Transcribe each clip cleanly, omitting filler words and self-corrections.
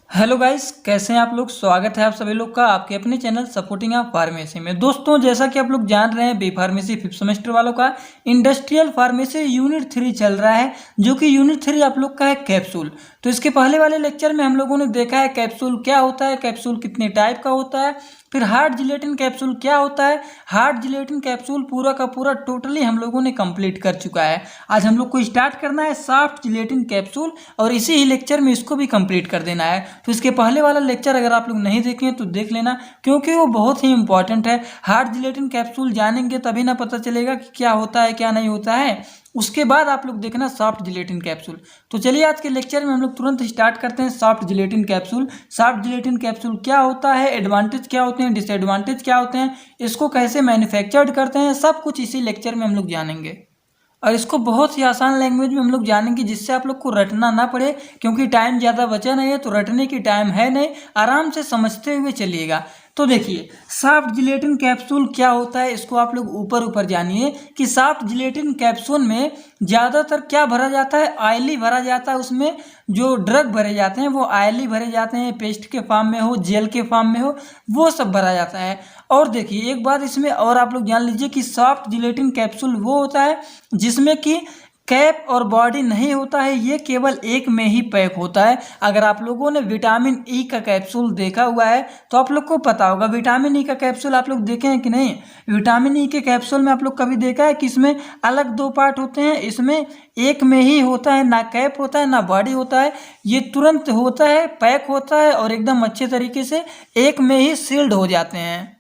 Hello guys, कैसे हैं आप लोग। स्वागत है आप सभी लोग का आपके अपने चैनल सपोर्टिंग ऑफ फार्मेसी में। दोस्तों, जैसा कि आप लोग जान रहे हैं, बी फार्मेसी 5th सेमेस्टर वालों का इंडस्ट्रियल फार्मेसी यूनिट 3 चल रहा है, जो कि यूनिट 3 आप लोग का है कैप्सूल। तो इसके पहले वाले लेक्चर में हम लोगों ने देखा है कैप्सूल क्या होता है, कैप्सूल कितने टाइप का होता है, फिर हार्ड जिलेटिन कैप्सूल क्या होता है। हार्ड जिलेटिन कैप्सूल पूरा का पूरा टोटली हम लोगों ने कंप्लीट कर चुका है। आज हम लोग को स्टार्ट करना है सॉफ्ट जिलेटिन कैप्सूल, और इसी ही लेक्चर में इसको भी कंप्लीट कर देना है। तो इसके पहले वाला लेक्चर अगर आप लोग नहीं देखे तो देख लेना, क्योंकि वो बहुत ही इंपॉर्टेंट है। हार्ड जिलेटिन कैप्सूल जानेंगे तभी ना पता चलेगा कि क्या होता है क्या नहीं होता है। उसके बाद आप लोग देखना सॉफ्ट जिलेटिन कैप्सूल। तो चलिए आज के लेक्चर में हम लोग तुरंत स्टार्ट करते हैं soft gelatin capsule. Soft gelatin capsule क्या होता है, एडवांटेज क्या होते हैं, डिसएडवांटेज क्या होते हैं, इसको कैसे मैन्युफैक्चर्ड करते हैं, सब कुछ इसी लेक्चर में हम लोग जानेंगे। और इसको बहुत ही आसान लैंग्वेज में हम लोग जानेंगे, जिससे आप लोग को रटना ना पड़े, क्योंकि टाइम ज़्यादा बचा नहीं है, तो रटने की टाइम है नहीं, आराम से समझते हुए चलिएगा। तो देखिए, सॉफ्ट जिलेटिन कैप्सूल क्या होता है, इसको आप लोग ऊपर ऊपर जानिए कि सॉफ्ट जिलेटिन कैप्सूल में ज़्यादातर क्या भरा जाता है, ऑयली भरा जाता है। उसमें जो ड्रग भरे जाते हैं वो ऑयली भरे जाते हैं, पेस्ट के फॉर्म में हो, जेल के फॉर्म में हो, वो सब भरा जाता है। और देखिए एक बात इसमें और आप लोग जान लीजिए कि सॉफ्ट जिलेटिन कैप्सूल वो होता है जिसमें कि कैप और बॉडी नहीं होता है, ये केवल एक में ही पैक होता है। अगर आप लोगों ने विटामिन ई का कैप्सूल देखा हुआ है तो आप लोग को पता होगा। विटामिन ई का कैप्सूल आप लोग देखे हैं कि नहीं। विटामिन ई के कैप्सूल में आप लोग कभी देखा है कि इसमें अलग दो पार्ट होते हैं, इसमें एक में ही होता है, ना कैप होता है ना बॉडी होता है। ये तुरंत होता है, पैक होता है और एकदम अच्छे तरीके से एक में ही सील्ड हो जाते हैं।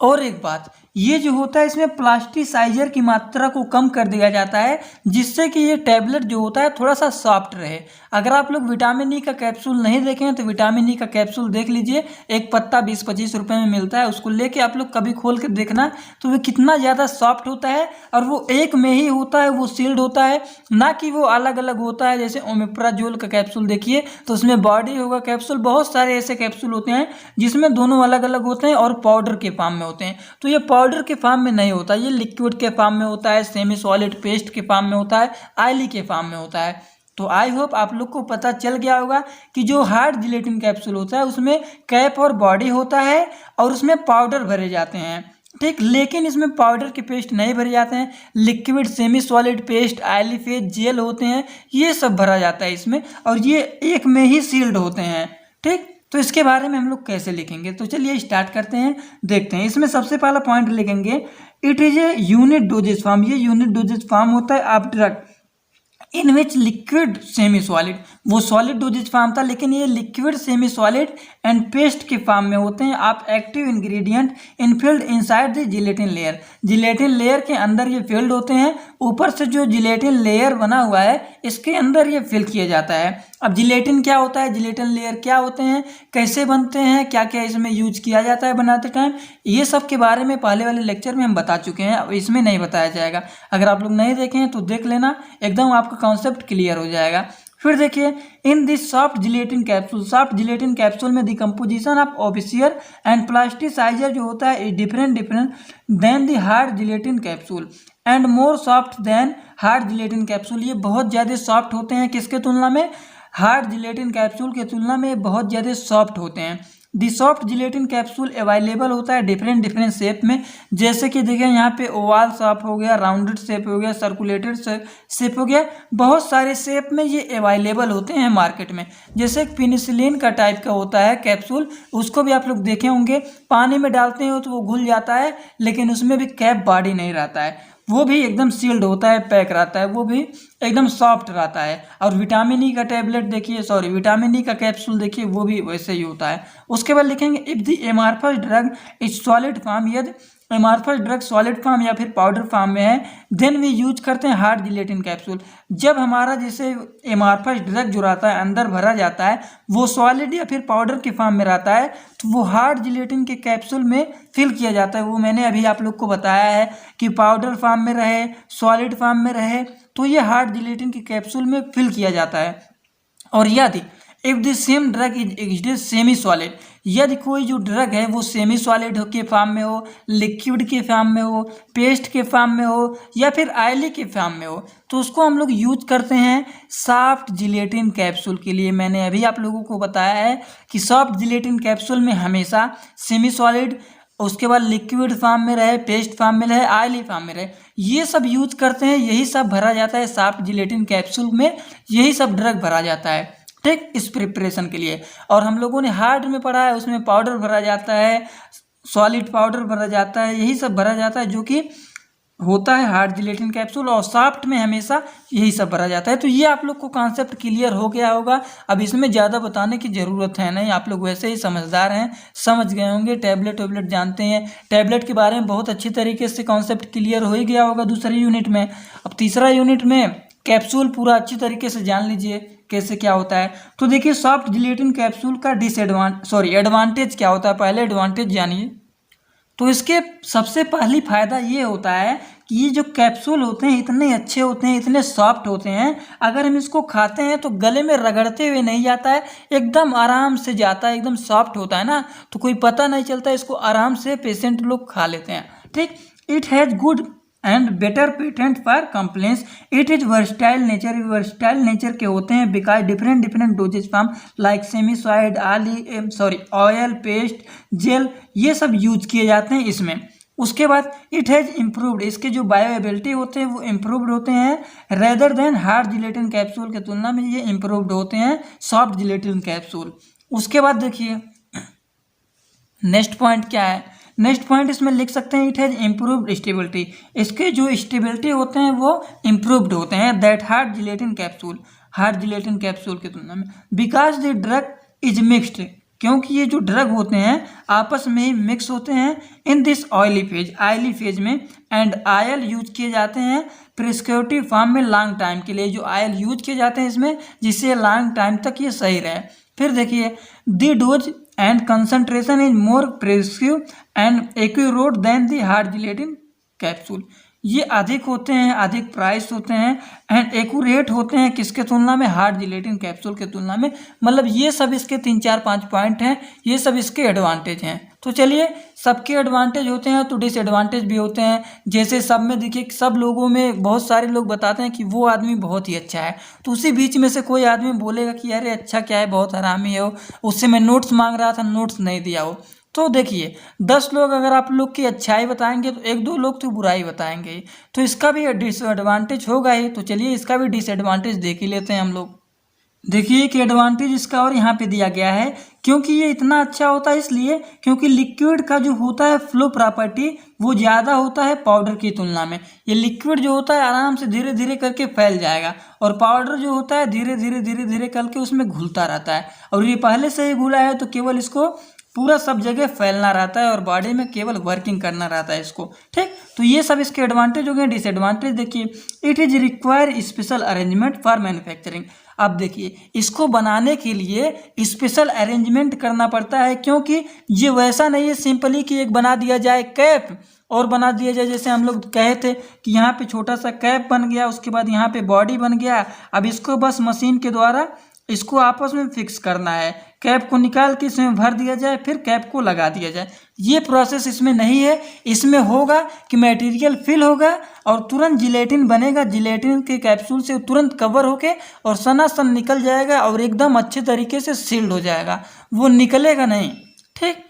और एक बात, ये जो होता है इसमें प्लास्टिसाइजर की मात्रा को कम कर दिया जाता है, जिससे कि ये टैबलेट जो होता है थोड़ा सा सॉफ्ट रहे। अगर आप लोग विटामिन ई का कैप्सूल नहीं देखे हैं तो विटामिन ई का कैप्सूल देख लीजिए, एक पत्ता 20-25 रुपए में मिलता है, उसको लेके आप लोग कभी खोल के देखना तो वो कितना ज़्यादा सॉफ्ट होता है, और वो एक में ही होता है, वो सील्ड होता है, ना कि वो अलग अलग होता है। जैसे ओमेप्राजोल का कैप्सूल देखिए तो उसमें बॉडी होगा कैप्सूल, बहुत सारे ऐसे कैप्सूल होते हैं जिसमें दोनों अलग अलग होते हैं और पाउडर के फॉर्म में होते हैं। तो ये पाउडर के फॉर्म में नहीं होता, ये लिक्विड के फॉर्म में होता है, सेमी सॉलिड पेस्ट के फॉर्म में होता है, ऑयली के फॉर्म में होता है। तो आई होप आप लोग को पता चल गया होगा कि जो हार्ड जिलेटिन कैप्सूल होता है उसमें कैप और बॉडी होता है और उसमें पाउडर भरे जाते हैं, ठीक। लेकिन इसमें पाउडर के पेस्ट नहीं भरे जाते हैं, liquid semi solid paste, oily phase, gel होते हैं, ये सब भरा जाता है इसमें, और ये एक में ही सील्ड होते हैं, ठीक। तो इसके बारे में हम लोग कैसे लिखेंगे, तो चलिए स्टार्ट करते हैं, देखते हैं। इसमें सबसे पहला पॉइंट लिखेंगे, it is a unit dosage form. ये यूनिट डोजेज फॉर्म होता है of drug in which liquid semi solid. वो सॉलिड डोजेज फॉर्म था, लेकिन ये liquid semi solid and paste के फॉर्म में होते हैं। आप active ingredient Enfield inside the gelatin layer. Gelatin layer के अंदर ये फिल्ड होते हैं, ऊपर से जो जिलेटिन लेयर बना हुआ है इसके अंदर ये फिल किया जाता है। अब जिलेटिन क्या होता है, जिलेटिन लेयर क्या होते हैं, कैसे बनते हैं, क्या क्या इसमें यूज किया जाता है बनाते टाइम, ये सब के बारे में पहले वाले लेक्चर में हम बता चुके हैं, अब इसमें नहीं बताया जाएगा। अगर आप लोग नहीं देखे हैं तो देख लेना, एकदम आपका कॉन्सेप्ट क्लियर हो जाएगा। फिर देखिए, in this soft gelatin capsule, soft gelatin capsule में the composition of opacifier and plasticiser जो होता है is different than the hard gelatin capsule and more soft than hard gelatin capsule. ये बहुत ज़्यादा सॉफ्ट होते हैं, किसके तुलना में, हार्ड जिलेटिन कैप्सूल के तुलना में बहुत ज़्यादा सॉफ्ट होते हैं। दी सॉफ्ट जिलेटिन कैप्सूल अवेलेबल होता है डिफरेंट शेप में, जैसे कि देखिए यहाँ पे ओवल शेप हो गया, राउंडेड शेप हो गया, सर्कुलेटेड शेप हो गया, बहुत सारे शेप में ये अवेलेबल होते हैं मार्केट में। जैसे पेनिसिलिन का टाइप का होता है कैप्सूल, उसको भी आप लोग देखे होंगे, पानी में डालते हो तो वो घुल जाता है, लेकिन उसमें भी कैप बॉडी नहीं रहता है, वो भी एकदम सील्ड होता है, पैक रहता है, वो भी एकदम सॉफ्ट रहता है। और विटामिन ई का टैबलेट देखिए, सॉरी विटामिन ई का कैप्सूल देखिए, वो भी वैसे ही होता है। उसके बाद लिखेंगे, if the amorphous drug is solid form, यदि एमार्फस ड्रग सॉलिड फॉर्म या फिर पाउडर फॉर्म में है, देन वी यूज करते हैं हार्ड जिलेटिन कैप्सूल। जब हमारा जैसे एमार्फस ड्रग जो रहता है अंदर भरा जाता है, वो सॉलिड या फिर पाउडर के फॉर्म में रहता है, तो वो हार्ड जिलेटिन के कैप्सूल में फिल किया जाता है। वो मैंने अभी आप लोग को बताया है कि पाउडर फॉर्म में रहे, सॉलिड फॉर्म में रहे, तो ये हार्ड जिलेटिन के कैप्सूल में फिल किया जाता है। और यदि if the same drug is semi solid, यदि कोई जो ड्रग है वो सेमी सॉलिड के फॉर्म में हो, लिक्विड के फॉर्म में हो, पेस्ट के फॉर्म में हो या फिर ऑयली के फॉर्म में हो, तो उसको हम लोग यूज करते हैं सॉफ्ट जिलेटिन कैप्सूल के लिए। मैंने अभी आप लोगों को बताया है कि सॉफ्ट जिलेटिन कैप्सूल में हमेशा सेमी सॉलिड, उसके बाद लिक्विड फॉर्म में रहे, पेस्ट फॉर्म में रहे, ऑयली फॉर्म में रहे, ये सब यूज करते हैं। यही सब भरा जाता है सॉफ्ट जिलेटिन कैप्सूल में, यही सब ड्रग भरा जाता है, ठीक, इस प्रिपरेशन के लिए। और हम लोगों ने हार्ड में पढ़ा है, उसमें पाउडर भरा जाता है, सॉलिड पाउडर भरा जाता है, यही सब भरा जाता है जो कि होता है हार्ड जिलेटिन कैप्सूल, और सॉफ्ट में हमेशा यही सब भरा जाता है। तो ये आप लोग को कॉन्सेप्ट क्लियर हो गया होगा। अब इसमें ज़्यादा बताने की ज़रूरत है नहीं, आप लोग वैसे ही समझदार हैं, समझ गए होंगे, टैबलेट वैबलेट जानते हैं, टैबलेट के बारे में बहुत अच्छी तरीके से कॉन्सेप्ट क्लियर हो ही गया होगा दूसरे यूनिट में। अब तीसरा यूनिट में कैप्सूल पूरा अच्छी तरीके से जान लीजिए कैसे क्या होता है। तो देखिए सॉफ्ट जिलेटिन कैप्सूल का एडवांटेज क्या होता है, पहले एडवांटेज जानिए। तो इसके सबसे पहली फायदा ये होता है कि ये जो कैप्सूल होते हैं इतने अच्छे होते हैं, इतने सॉफ्ट होते हैं, अगर हम इसको खाते हैं तो गले में रगड़ते हुए नहीं जाता है, एकदम आराम से जाता है, एकदम सॉफ्ट होता है ना, तो कोई पता नहीं चलता, इसको आराम से पेशेंट लोग खा लेते हैं, ठीक। It has good and better patent for complaints, it is versatile nature के होते हैं because different dosages form like semi solid, oil, paste, gel, ये सब यूज किए जाते हैं इसमें। उसके बाद इट हैज़ इम्प्रूव्ड, इसके जो बायोएबिलिटी होते हैं वो इम्प्रूव्ड होते हैं rather than hard gelatin capsule के तुलना में ये इम्प्रूव्ड होते हैं सॉफ्ट जिलेटिन कैप्सूल। उसके बाद देखिए नेक्स्ट पॉइंट क्या है, नेक्स्ट पॉइंट इसमें लिख सकते हैं इट हैज़ इम्प्रूव्ड स्टेबिलिटी, इसके जो स्टेबिलिटी होते हैं वो इम्प्रूव्ड होते हैं दैट हार्ड जिलेटिन कैप्सूल की तुलना में। Because the drug is mixed, क्योंकि ये जो ड्रग होते हैं आपस में ही मिक्स होते हैं इन दिस ऑयली फेज में, एंड आयल यूज किए जाते हैं प्रिस्क्रिप्टिव फॉर्म में लॉन्ग टाइम के लिए, जो आयल यूज किए जाते हैं इसमें जिससे लॉन्ग टाइम तक ये सही रहे। फिर देखिए the dose and concentration is more prescriptive and accurate then the hard gelatin capsule, ये अधिक होते हैं, अधिक प्राइस होते हैं एंड एक्यूरेट होते हैं किसके तुलना में, हार्ड जिलेटिन कैप्सूल के तुलना में। मतलब ये सब इसके 3-4-5 पॉइंट हैं, ये सब इसके एडवांटेज हैं। तो चलिए सबके एडवांटेज होते हैं तो डिसएडवांटेज भी होते हैं। जैसे सब में देखिए सब लोगों में बहुत सारे लोग बताते हैं कि वो आदमी बहुत ही अच्छा है, तो उसी बीच में से कोई आदमी बोलेगा कि अरे अच्छा क्या है, बहुत हरामी है वो, उससे मैं नोट्स मांग रहा था, नोट्स नहीं दिया वो। तो देखिए 10 लोग अगर आप लोग की अच्छाई बताएंगे तो 1-2 लोग तो बुराई बताएंगे, तो इसका भी डिसएडवांटेज होगा ही। तो चलिए इसका भी डिसएडवांटेज देख ही लेते हैं हम लोग। देखिए कि एडवांटेज इसका और यहाँ पे दिया गया है, क्योंकि ये इतना अच्छा होता है इसलिए क्योंकि लिक्विड का जो होता है फ्लो प्रॉपर्टी वो ज़्यादा होता है पाउडर की तुलना में। ये लिक्विड जो होता है आराम से धीरे धीरे करके फैल जाएगा, और पाउडर जो होता है धीरे धीरे करके उसमें घुलता रहता है, और ये पहले से ही घुला है तो केवल इसको पूरा सब जगह फैलना रहता है और बॉडी में केवल वर्किंग करना रहता है इसको, ठीक। तो ये सब इसके एडवांटेज हो गए। डिसएडवांटेज देखिए it is require special arrangement for manufacturing, अब देखिए इसको बनाने के लिए स्पेशल अरेंजमेंट करना पड़ता है, क्योंकि ये वैसा नहीं है सिंपली कि एक बना दिया जाए कैप और बना दिया जाए, जैसे हम लोग कहे थे कि यहाँ पे छोटा सा कैप बन गया, उसके बाद यहाँ पे बॉडी बन गया, अब इसको बस मशीन के द्वारा इसको आपस में फिक्स करना है, कैप को निकाल के इसमें भर दिया जाए, फिर कैप को लगा दिया जाए। ये प्रोसेस इसमें नहीं है। इसमें होगा कि मटेरियल फिल होगा और तुरंत जिलेटिन बनेगा, जिलेटिन के कैप्सूल से तुरंत कवर होके और सनासन निकल जाएगा और एकदम अच्छे तरीके से सील्ड हो जाएगा, वो निकलेगा नहीं, ठीक।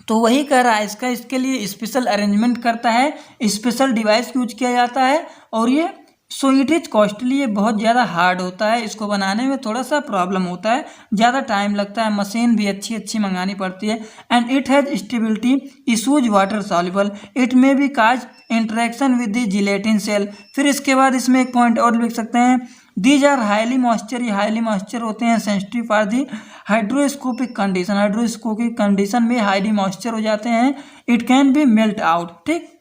तो वही कह रहा है इसके लिए स्पेशल अरेंजमेंट करता है, स्पेशल डिवाइस यूज किया जाता है, और ये सो इट इज कॉस्टली, ये बहुत ज़्यादा हार्ड होता है, इसको बनाने में थोड़ा सा प्रॉब्लम होता है, ज़्यादा टाइम लगता है, मशीन भी अच्छी मंगानी पड़ती है। And it has stability issues water soluble, it may be cause interaction with the gelatin shell. फिर इसके बाद इसमें एक पॉइंट और लिख सकते हैं, दीज आर हाईली मॉइस्चर, ये हाईली मॉइस्चर होते हैं, sensitive for the hygroscopic condition में हाईली मॉइस्चर हो जाते हैं, it can be melt out, ठीक।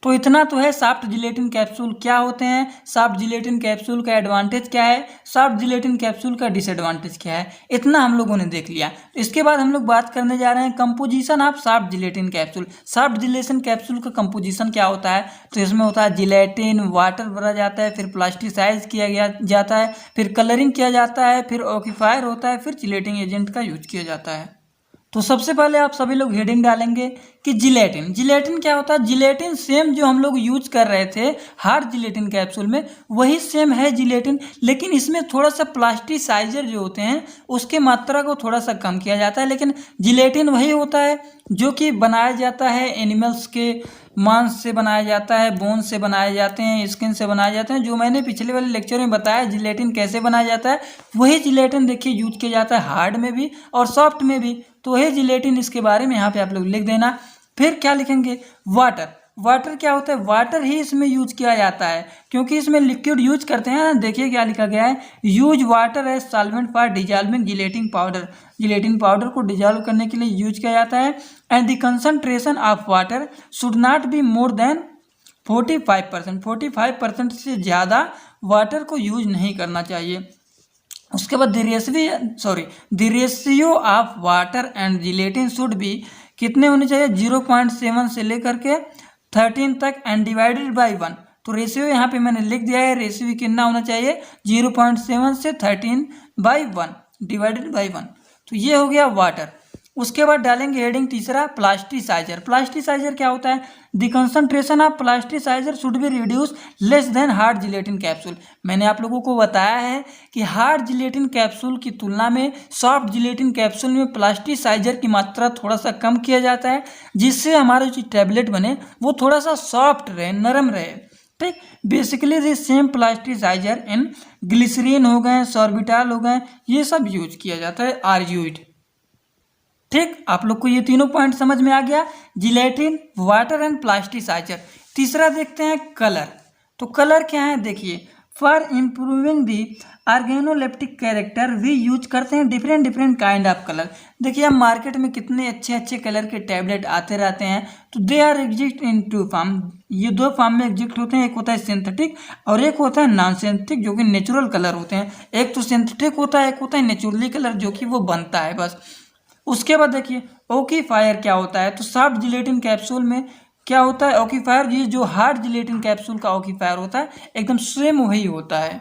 तो इतना तो है सॉफ्ट जिलेटिन कैप्सूल क्या होते हैं, सॉफ्ट जिलेटिन कैप्सूल का एडवांटेज क्या है, सॉफ्ट जिलेटिन कैप्सूल का डिसएडवांटेज क्या है, इतना हम लोगों ने देख लिया। इसके बाद हम लोग बात करने जा रहे हैं composition of soft gelatin capsule. Soft gelatin capsule का कंपोजिशन क्या होता है, तो इसमें होता है जिलेटिन, वाटर भरा जाता है, फिर प्लास्टिसाइज किया गया जाता है, फिर कलरिंग किया जाता है, फिर ऑक्यूफायर होता है, फिर चिलेटिंग एजेंट का यूज किया जाता है। तो सबसे पहले आप सभी लोग हेडिंग डालेंगे कि जिलेटिन। जिलेटिन क्या होता है, जिलेटिन सेम जो हम लोग यूज कर रहे थे हार्ड जिलेटिन कैप्सूल में वही सेम है जिलेटिन, लेकिन इसमें थोड़ा सा प्लास्टिसाइजर जो होते हैं उसके मात्रा को थोड़ा सा कम किया जाता है। लेकिन जिलेटिन वही होता है जो कि बनाया जाता है एनिमल्स के मांस से बनाया जाता है, बोन से बनाए जाते हैं, स्किन से बनाए जाते हैं। जो मैंने पिछले वाले लेक्चर में बताया जिलेटिन कैसे बनाया जाता है, वही जिलेटिन देखिए यूज किया जाता है हार्ड में भी और सॉफ्ट में भी। तो वही जिलेटिन, इसके बारे में यहाँ पे आप लोग लिख देना। फिर क्या लिखेंगे, वाटर। वाटर क्या होता है, वाटर ही इसमें यूज किया जाता है क्योंकि इसमें लिक्विड यूज करते हैं। देखिए क्या लिखा गया है, use water as solvent for dissolving gelatin powder. Gelatin powder को डिजॉल्व करने के लिए यूज किया जाता है। And the concentration of water should not be more than 45%। 45% से ज़्यादा वाटर को यूज नहीं करना चाहिए। उसके बाद the ratio of water and gelatin should be कितने होने चाहिए, 0.7 से लेकर के 13 तक एंड डिवाइडेड बाई 1। तो रेशियो यहाँ पे मैंने लिख दिया है, रेशियो कितना होना चाहिए 0.7 से 13/1 डिवाइडेड बाई 1। तो ये हो गया वाटर। उसके बाद डालेंगे हेडिंग तीसरा, प्लास्टिसाइजर। प्लास्टिसाइजर क्या होता है, the concentration of plasticizer should be reduce less than hard gelatin capsule. मैंने आप लोगों को बताया है कि हार्ड जिलेटिन कैप्सूल की तुलना में सॉफ्ट जिलेटिन कैप्सूल में प्लास्टिसाइजर की मात्रा थोड़ा सा कम किया जाता है, जिससे हमारे जो टैबलेट बने वो थोड़ा सा सॉफ्ट रहे, नरम रहे। ठीक, basically the same plasticizer in glycerin हो गए, सॉर्बिटाल हो गए, ये सब यूज किया जाता है, आर्यूइड। ठीक, आप लोग को ये तीनों पॉइंट समझ में आ गया, जिलेटिन, वाटर एंड प्लास्टिसाइजर। तीसरा देखते हैं कलर। तो कलर क्या है, देखिए for improving the organoleptic character we use करते हैं डिफरेंट काइंड ऑफ कलर। देखिए अब मार्केट में कितने अच्छे अच्छे कलर के टैबलेट आते रहते हैं। तो they are exist in 2 form, ये 2 फॉर्म में एग्जिस्ट होते हैं। एक होता है सिंथेटिक और एक होता है नॉन सिंथेटिक, जो कि नेचुरल कलर होते हैं। एक तो सिंथेटिक होता है, एक होता है नेचुरली कलर जो कि वो बनता है बस। उसके बाद देखिए ऑक्यूफायर क्या होता है, तो सॉफ्ट जिलेटिन कैप्सूल में क्या होता है ऑक्यूफायर, ये जो हार्ड जिलेटिन कैप्सूल का ऑक्यूफायर होता है एकदम सेम वही होता है।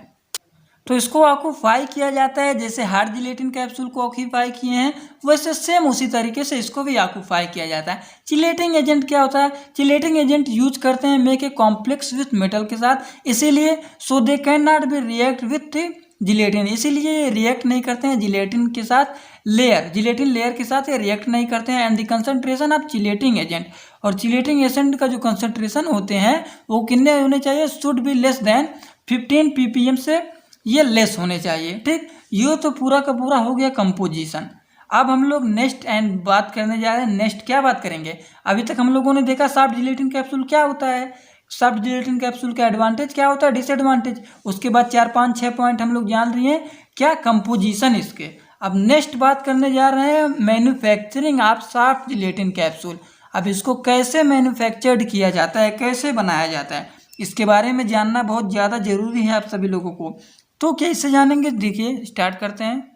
तो इसको ऑक्यूफाई किया जाता है, जैसे हार्ड जिलेटिन कैप्सूल को ऑक्यूफाई किए हैं वैसे सेम उसी तरीके से इसको भी ऑक्यूफाई किया जाता है। चिलेटिंग एजेंट क्या होता है, चिलेटिंग एजेंट यूज करते हैं make a complex with metal के साथ, इसीलिए so they can not be react with gelatin, इसीलिए ये रिएक्ट नहीं करते हैं जिलेटिन के साथ, जिलेटिन लेयर के साथ ये रिएक्ट नहीं करते हैं। And the concentration of chelating agent, और चिलेटिंग एजेंट का जो कंसंट्रेशन होते हैं वो कितने होने चाहिए, should be less than 15 ppm से ये लेस होने चाहिए। ठीक, ये तो पूरा का पूरा हो गया कंपोजिशन। अब हम लोग नेक्स्ट एंड बात करने जा रहे हैं। नेक्स्ट क्या बात करेंगे, अभी तक हम लोगों ने देखा सॉफ्ट जिलेटिन कैप्सूल क्या होता है, सॉफ्ट जिलेटिन कैप्सूल का एडवांटेज क्या होता है, डिसएडवांटेज। उसके बाद 4, 5, 6 पॉइंट हम लोग जान रहे हैं क्या, कंपोजिशन इसके। अब नेक्स्ट बात करने जा रहे हैं manufacturing of soft gelatin capsule. अब इसको कैसे मैन्युफैक्चर्ड किया जाता है, कैसे बनाया जाता है, इसके बारे में जानना बहुत ज़्यादा जरूरी है आप सभी लोगों को। तो कैसे जानेंगे, देखिए स्टार्ट करते हैं।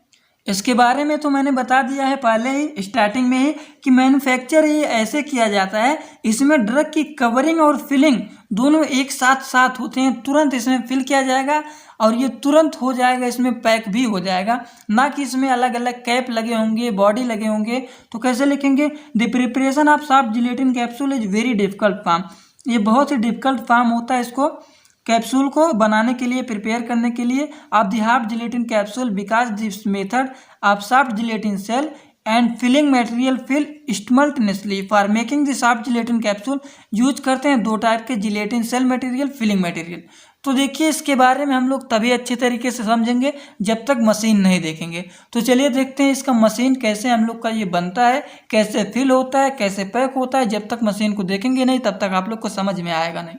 इसके बारे में तो मैंने बता दिया है पहले ही स्टार्टिंग में ही कि मैन्युफैक्चर ये ऐसे किया जाता है, इसमें ड्रग की कवरिंग और फिलिंग दोनों एक साथ होते हैं। तुरंत इसमें फिल किया जाएगा और ये तुरंत हो जाएगा, इसमें पैक भी हो जाएगा, ना कि इसमें अलग अलग कैप लगे होंगे, बॉडी लगे होंगे। तो कैसे लिखेंगे, the preparation of soft gelatin capsule is very difficult form, ये बहुत ही डिफिकल्ट फॉर्म होता है इसको कैप्सूल को बनाने के लिए, प्रिपेयर करने के लिए। Of the hard gelatin capsule because this method of soft gelatin shell and filling material fill simultaneously for making the soft gelatin capsule. Use करते हैं 2 टाइप के gelatin shell material, filling material. तो देखिए इसके बारे में हम लोग तभी अच्छे तरीके से समझेंगे जब तक मशीन नहीं देखेंगे। तो चलिए देखते हैं इसका मशीन कैसे हम लोग का ये बनता है, कैसे फिल होता है, कैसे पैक होता है। जब तक मशीन को देखेंगे नहीं तब तक आप लोग को समझ में आएगा नहीं।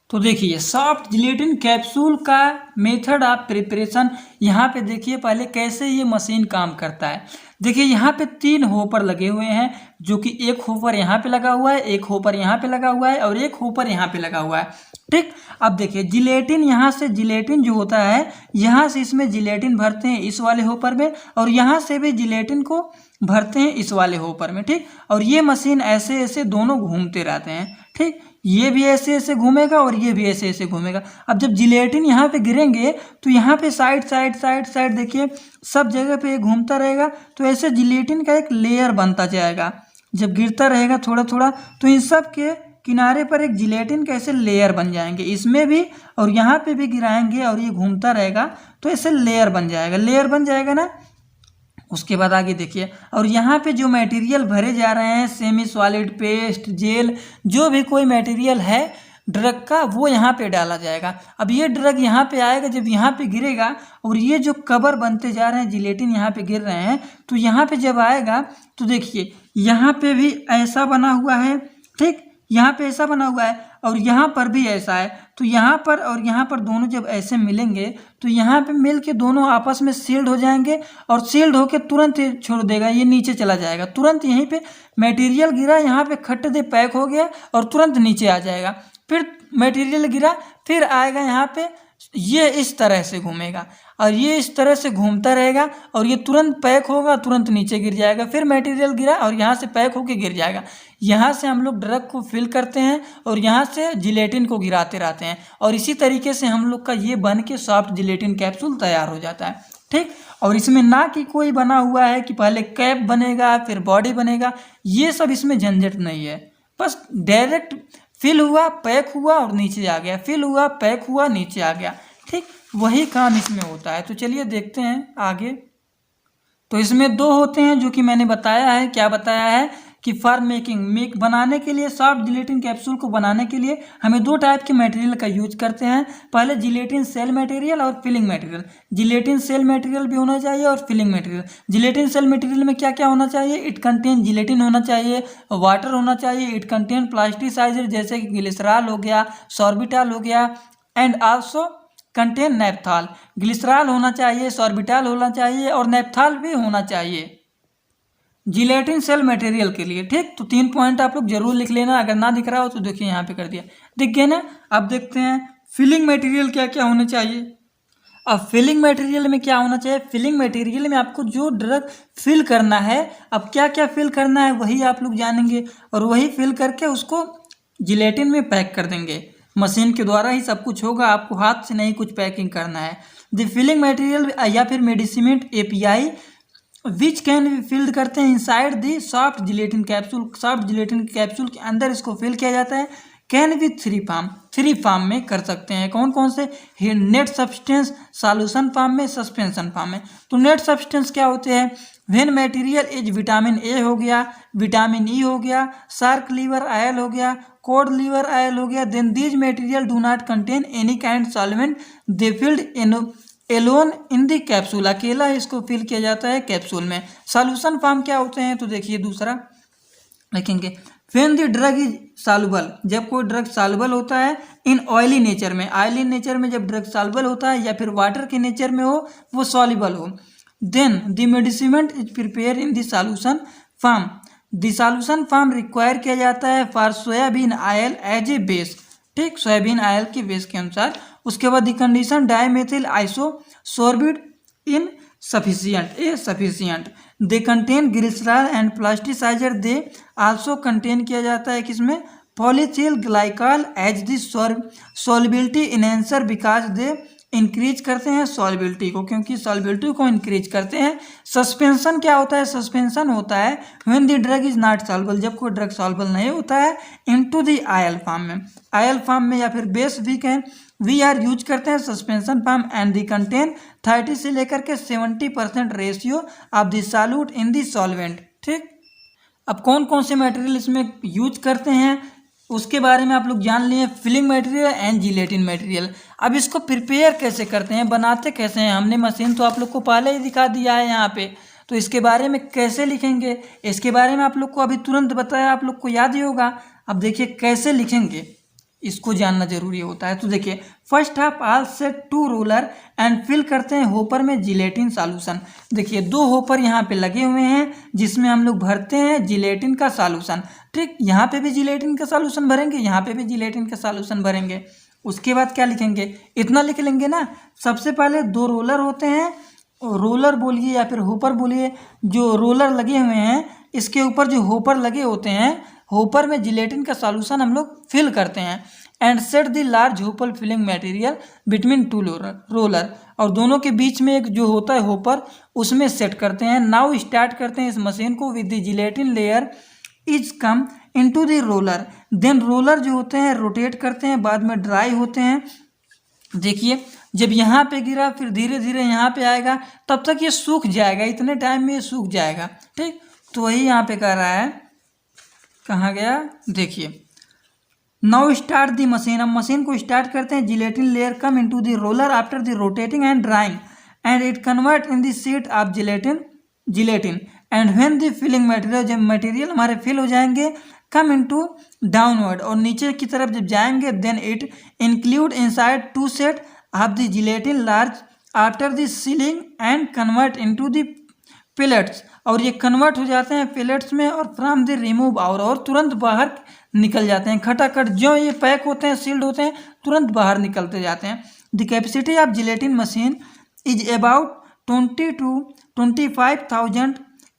तो देखिए सॉफ्ट जिलेटिन कैप्सूल का मेथड ऑफ प्रिपरेशन, यहाँ पे देखिए पहले कैसे ये मशीन काम करता है। देखिए यहाँ पे 3 होपर लगे हुए हैं, जो कि एक होपर यहाँ पे लगा हुआ है, एक होपर यहाँ पे लगा हुआ है और एक होपर यहाँ पे लगा हुआ है। ठीक, अब देखिए जिलेटिन, यहाँ से जिलेटिन जो होता है, यहाँ से इसमें जिलेटिन भरते हैं इस वाले होपर में, और यहाँ से भी जिलेटिन को भरते हैं इस वाले होपर में। ठीक, और ये मशीन ऐसे ऐसे दोनों घूमते रहते हैं। ठीक, ये भी ऐसे ऐसे घूमेगा और ये भी ऐसे ऐसे घूमेगा। अब जब जिलेटिन यहाँ पे गिरेंगे तो यहाँ पे साइड साइड साइड साइड देखिए सब जगह पे ये घूमता रहेगा, तो ऐसे जिलेटिन का एक लेयर बनता जाएगा। जब गिरता रहेगा थोड़ा थोड़ा तो इन सब के किनारे पर एक जिलेटिन का ऐसे लेयर बन जाएंगे, इसमें भी और यहाँ पे भी गिराएंगे और ये घूमता रहेगा तो ऐसे लेयर बन जाएगा। लेयर बन जाएगा ना, उसके बाद आगे देखिए, और यहाँ पे जो मटेरियल भरे जा रहे हैं, सेमी सॉलिड, पेस्ट, जेल, जो भी कोई मटेरियल है ड्रग का, वो यहाँ पे डाला जाएगा। अब ये ड्रग यहाँ पे आएगा, जब यहाँ पे गिरेगा और ये जो कवर बनते जा रहे हैं, जिलेटिन यहाँ पे गिर रहे हैं, तो यहाँ पे जब आएगा तो देखिए यहाँ पे भी ऐसा बना हुआ है। ठीक, यहाँ पे ऐसा बना हुआ है और यहाँ पर भी ऐसा है, तो यहाँ पर और यहाँ पर दोनों जब ऐसे मिलेंगे तो यहाँ पे मिल के दोनों आपस में सील्ड हो जाएंगे, और सील्ड होके तुरंत छोड़ देगा, ये नीचे चला जाएगा। तुरंत यहीं पे मटेरियल गिरा, यहाँ पे खट दे पैक हो गया और तुरंत नीचे आ जाएगा। फिर मटेरियल गिरा, फिर आएगा यहाँ पे, ये इस तरह से घूमेगा और ये इस तरह से घूमता रहेगा और ये तुरंत पैक होगा, तुरंत नीचे गिर जाएगा। फिर मटेरियल गिरा और यहाँ से पैक होके गिर जाएगा। यहाँ से हम लोग ड्रग को फिल करते हैं और यहाँ से जिलेटिन को गिराते रहते हैं, और इसी तरीके से हम लोग का ये बन के सॉफ्ट जिलेटिन कैप्सूल तैयार हो जाता है। ठीक, और इसमें ना कि कोई बना हुआ है कि पहले कैप बनेगा फिर बॉडी बनेगा, ये सब इसमें झंझट नहीं है। बस डायरेक्ट फिल हुआ, पैक हुआ और नीचे आ गया, फिल हुआ, पैक हुआ, नीचे आ गया। ठीक, वही काम इसमें होता है। तो चलिए देखते हैं आगे। तो इसमें 2 होते हैं, जो कि मैंने बताया है। क्या बताया है कि फॉर मेकिंग बनाने के लिए, सॉफ्ट जिलेटिन कैप्सूल को बनाने के लिए हमें 2 टाइप के मटेरियल का यूज करते हैं। पहले जिलेटिन सेल मटेरियल और filling material. Gelatin shell material भी होना चाहिए और filling material. Gelatin shell material में क्या क्या होना चाहिए? इट कंटेन जिलेटिन होना चाहिए, वाटर होना चाहिए, इट कंटेन प्लास्टिसाइजर जैसे कि ग्लिसरॉल हो गया, सॉर्बिटॉल हो गया, एंड आल्सो कंटेन नेप्थॉल। ग्लिसरॉल होना चाहिए, सॉर्बिटॉल होना चाहिए और नेप्थॉल भी होना चाहिए जिलेटिन सेल मटेरियल के लिए। ठीक, तो 3 पॉइंट आप लोग जरूर लिख लेना। अगर ना दिख रहा हो तो देखिए यहाँ पे कर दिया, दिख गया ना। अब देखते हैं फिलिंग मटेरियल क्या क्या होने चाहिए। अब फिलिंग मटेरियल में क्या होना चाहिए? फिलिंग मटेरियल में आपको जो ड्रग फिल करना है, अब क्या क्या फिल करना है वही आप लोग जानेंगे, और वही फिल करके उसको जिलेटिन में पैक कर देंगे। मशीन के द्वारा ही सब कुछ होगा, आपको हाथ से नहीं कुछ पैकिंग करना है। द फिलिंग मटेरियल या फिर medicine API which can be filled करते हैं inside the soft gelatin capsule. Soft gelatin capsule के अंदर इसको फिल किया जाता है। कैन बी 3 फॉर्म में कर सकते हैं। कौन कौन से? नेट सब्सटेंस, सॉल्यूशन फॉर्म में, सस्पेंशन फॉर्म में। तो नेट सब्सटेंस क्या होते हैं? When material is vitamin A हो गया, विटामिन ई हो गया, शार्क लीवर आयल हो गया, कोड लीवर आयल हो गया, then these material do not contain any kind solvent, they filled alone in the capsule. अकेला इसको फिल किया जाता है कैप्सूल में। सॉल्यूशन फॉर्म क्या होते हैं? तो देखिए दूसरा लिखेंगे, when the drug is soluble, जब कोई ड्रग सॉल्युबल होता है इन ऑयली नेचर में। ऑयली नेचर में जब ड्रग सॉल्युबल होता है या फिर वाटर के नेचर में हो, वो सॉल्युबल हो, then the medicine is prepare in the solution form. The solution form require किया जाता है for soybean oil as a base. ठीक, सोयाबीन ऑयल के बेस के अनुसार। उसके बाद the condition dimethyl isosorbide insufficient. They contain glycerol and plasticiser. They also contain किया जाता है किसमें? Polyethylene glycol as the solubility enhancer, because they increase करते हैं सॉल्युबिलिटी को, क्योंकि सॉल्युबिलिटी को इंक्रीज करते हैं। सस्पेंशन क्या होता है? सस्पेंशन होता है when the drug is not soluble, जब कोई ड्रग सॉल्युबल नहीं होता है, इनटू द आयल फॉर्म में। आयल फॉर्म में या फिर बेस वी आर यूज करते हैं suspension form, and the contain 30 से लेकर के 70% ratio of the solute in the solvent. ठीक, अब कौन कौन से मटेरियल इसमें यूज करते हैं उसके बारे में आप लोग जान लिए। Filling material and gelatin material. अब इसको प्रिपेयर कैसे करते हैं, बनाते कैसे हैं? हमने मशीन तो आप लोग को पहले ही दिखा दिया है यहाँ पे, तो इसके बारे में कैसे लिखेंगे, इसके बारे में आप लोग को अभी तुरंत बताया, आप लोग को याद ही होगा। अब देखिए कैसे लिखेंगे, इसको जानना जरूरी होता है। तो देखिए first half all set 2 roller and fill करते हैं होपर में जिलेटिन सॉल्यूशन। देखिए 2 होपर यहाँ पे लगे हुए हैं जिसमें हम लोग भरते हैं जिलेटिन का सॉल्यूशन। ठीक, यहाँ पे भी जिलेटिन का सॉल्यूशन भरेंगे, यहाँ पे भी जिलेटिन का सॉल्यूशन भरेंगे। उसके बाद क्या लिखेंगे, इतना लिख लेंगे ना। सबसे पहले 2 रोलर होते हैं, रोलर बोलिए या फिर होपर बोलिए, जो रोलर लगे हुए हैं इसके ऊपर जो होपर लगे होते हैं, होपर में जिलेटिन का सॉल्यूशन हम लोग फिल करते हैं। And set the large hopper filling material between 2 roller, और दोनों के बीच में एक जो होता है होपर उसमें सेट करते हैं। नाउ स्टार्ट करते हैं इस मशीन को with the gelatin layer is come into the roller. Then roller जो होते हैं रोटेट करते हैं, बाद में ड्राई होते हैं। देखिए जब यहाँ पे गिरा फिर धीरे धीरे यहाँ पे आएगा, तब तक ये सूख जाएगा, इतने टाइम में ये सूख जाएगा। ठीक, तो वही यहाँ पे कह रहा है, कहाँ गया, देखिए नाउ स्टार्ट दी मशीन। अब मशीन को स्टार्ट करते हैं। Gelatin layer come into the roller after the rotating and drying and it convert in the sheet of gelatin and when the filling material, जब मटेरियल हमारे fill हो जाएंगे, come into downward, और नीचे की तरफ जब जाएंगे, then it include inside 2 set of the gelatin large after the sealing and convert into the pellets, और ये कन्वर्ट हो जाते हैं पिलेट्स में, और फ्रॉम द रिमूव और तुरंत बाहर निकल जाते हैं। खटाखट जो ये पैक होते हैं, सील्ड होते हैं, तुरंत बाहर निकलते जाते हैं। The capacity of gelatin machine is about 20 to 25,000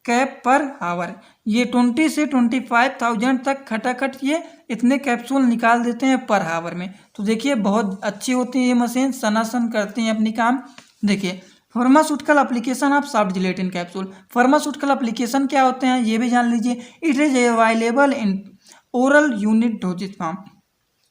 cap per hour. ये 20 से 25,000 तक खटाखट ये इतने कैप्सूल निकाल देते हैं पर आवर में। तो देखिए बहुत अच्छी होती है ये मशीन, सनासन करती हैं अपनी काम। देखिए pharmaceutical application of soft gelatin capsule. Pharmaceutical application क्या होते हैं ये भी जान लीजिए। It is available in oral unit dosage form,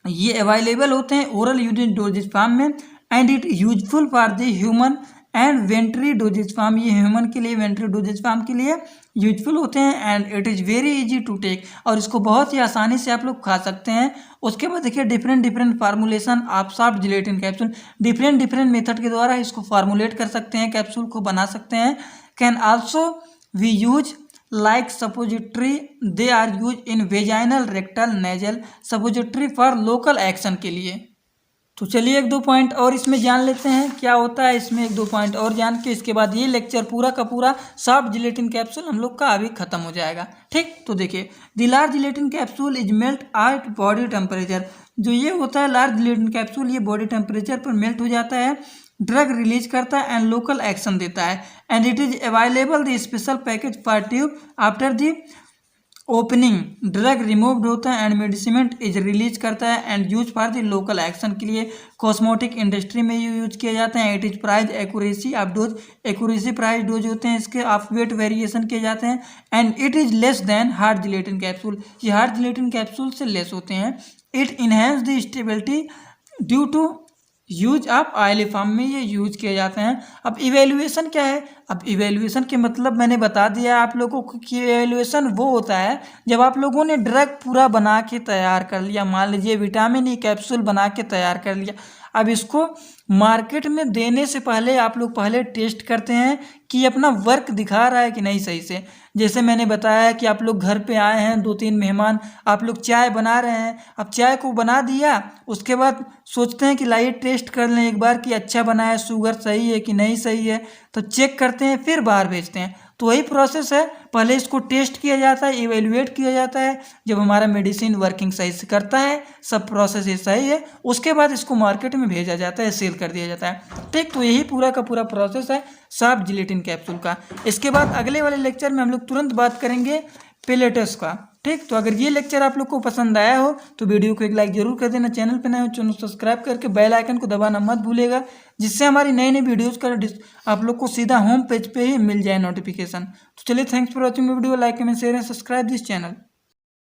ये अवेलेबल होते हैं ओरल यूनिट डोजेज फॉर्म में। And it useful for the human and वेंट्री डोजेज फॉर्म, ये ह्यूमन के लिए वेंट्री डोजेज फॉर्म के लिए यूजफुल होते हैं। And it is very easy to take, और इसको बहुत ही आसानी से आप लोग खा सकते हैं। उसके बाद देखिए different formulation of soft gelatin capsule, different method के द्वारा इसको फार्मूलेट कर सकते हैं, कैप्सूल को बना सकते हैं। Can also we use like suppository, they are use in vaginal rectal nasal suppository for local action के लिए। तो चलिए 1-2 पॉइंट और इसमें जान लेते हैं क्या होता है इसमें। 1-2 पॉइंट और जान के इसके बाद ये लेक्चर पूरा का पूरा सॉफ्ट जिलेटिन कैप्सूल हम लोग का अभी खत्म हो जाएगा। ठीक, तो देखिए the large gelatin capsule is melt eight body temperature. जो ये होता है लार्ज जिलेटिन कैप्सूल, ये बॉडी टेम्परेचर पर मेल्ट हो जाता है, ड्रग रिलीज करता है एंड लोकल एक्शन देता है। And it is available the special package for tube after the opening, drug removed होता है एंड मेडिसिन इज रिलीज करता है and use for the local action के लिए कॉस्मेटिक इंडस्ट्री में यूज किया जाता है। It is price accuracy of dose, accuracy price dose होते हैं इसके, ऑफ वेट वेरिएशन किए जाते हैं। And it is less than hard gelatin capsule, ये हार्ड जिलेटिन कैप्सूल से लेस होते हैं। It enhance the stability due to use of oily form में ये यूज किए जाते हैं। अब इवेल्युएशन क्या है, अब इवेल्युएशन के मतलब मैंने बता दिया आप लोगों को कि इवेल्युएशन वो होता है जब आप लोगों ने ड्रग पूरा बना के तैयार कर लिया, मान लीजिए विटामिन ई कैप्सूल बना के तैयार कर लिया, अब इसको मार्केट में देने से पहले आप लोग पहले टेस्ट करते हैं कि अपना वर्क दिखा रहा है कि नहीं सही से। जैसे मैंने बताया कि आप लोग घर पे आए हैं 2-3 मेहमान, आप लोग चाय बना रहे हैं, अब चाय को बना दिया, उसके बाद सोचते हैं कि लाइए टेस्ट कर लें एक बार कि अच्छा बना है, शुगर सही है कि नहीं सही है, तो चेक करते हैं फिर बाहर भेजते हैं। तो वही प्रोसेस है, पहले इसको टेस्ट किया जाता है, इवेल्युएट किया जाता है, जब हमारा मेडिसिन वर्किंग सही से करता है, सब प्रोसेस ये सही है, उसके बाद इसको मार्केट में भेजा जाता है, सेल कर दिया जाता है। ठीक, तो यही पूरा का पूरा प्रोसेस है सॉफ्ट जिलेटिन कैप्सूल का। इसके बाद अगले वाले लेक्चर में हम लोग तुरंत बात करेंगे पिलेट्स का। ठीक, तो अगर ये लेक्चर आप लोग को पसंद आया हो तो वीडियो को एक लाइक जरूर कर देना, चैनल पे नए हो चैनल सब्सक्राइब करके बेल आइकन को दबाना मत भूलेगा, जिससे हमारी नई नई वीडियोस का आप लोग को सीधा होम पेज पे ही मिल जाए नोटिफिकेशन। तो चलिए thanks for watching video, like comment share and subscribe this channel.